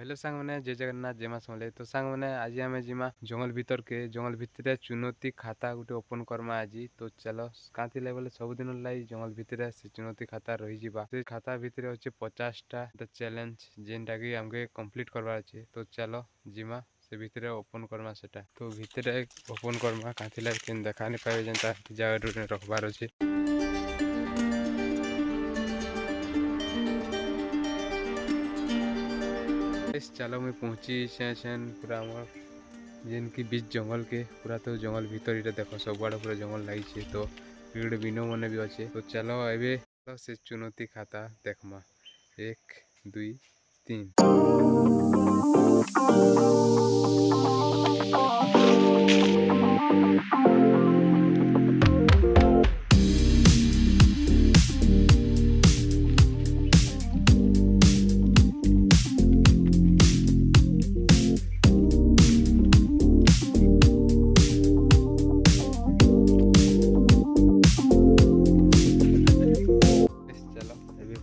Hello सांग मैंने जय जगन्नाथ जेमा समले तो सांग मैंने आज आम जिमा जंगल भीतर के जंगल भितर चुनौती खाता गोटे ओपन करमा आज तो चलो कहाँ थी बोले सबुदिन लाई जंगल भितर से चुनौती खाता रही जा से खाता भितर अच्छे 50टा चैलेंज जेनटा कि आमके कंप्लीट करवार अच्छे तो चलो जिमा से भितर ओपन करमा सेटा तो भितर ओपन करमा कहाँ थी देखा नहीं पाए जेनता जगह रखबार अच्छे। चलो मुझे पहुँची पूरा आम जेन की बीच जंगल के पूरा तो जंगल भीतर ये देख सब आड़े पूरा जंगल लगी तो पेड़ बिनो मन भी अच्छे तो चलो एवं से चुनौती खाता देखमा 1 2 3।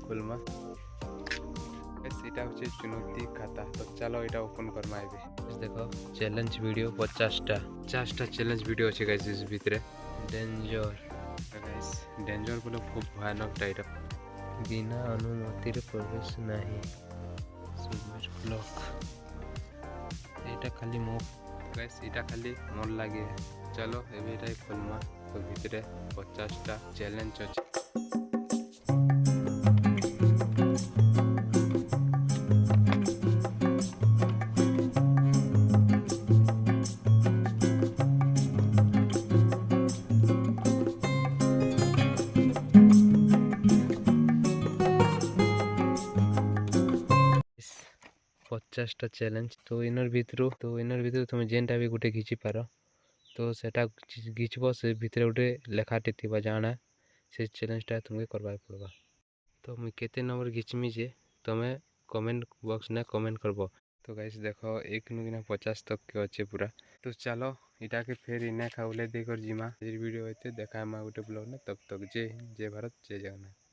खोलमा चुनौती खाता तो चलो यहाँ ओपन करमा देखो चैलेंज वीडियो 50टा चैलेंज वीडियो अच्छे गाइस इस भितर डेंजर गाइस डेंजर बोले खूब भयानक टाइप बिना अनुमति प्रवेश नहीं सबमिट ब्लॉक यहाँ खाली मो गाइस यहाँ खाली मन लगे चलो एवं खोलमा तो भितर 50टा चैलेंज अच्छे। पचासटा चैलेंज तो इनर भितर तुम जेनटा भी गोटे घिची पार तो सेटा घिचब से भितर गोटे लेखाटे थी जाना से चैलेंजटा तुमको करवा पड़वा तो मुझे केते नंबर घिचमी जे तुम्हें कमेंट बॉक्स ने कमेंट करब तो गाइस देखो 1 नु 50 तक के अच्छे पूरा तो चलो इटा के फिर इन्हें खाऊले देकर जिमा वीडियो होते देखा गोटे ब्लॉग ने तब तक जय हिंद जय भारत जय जगन्नाथ।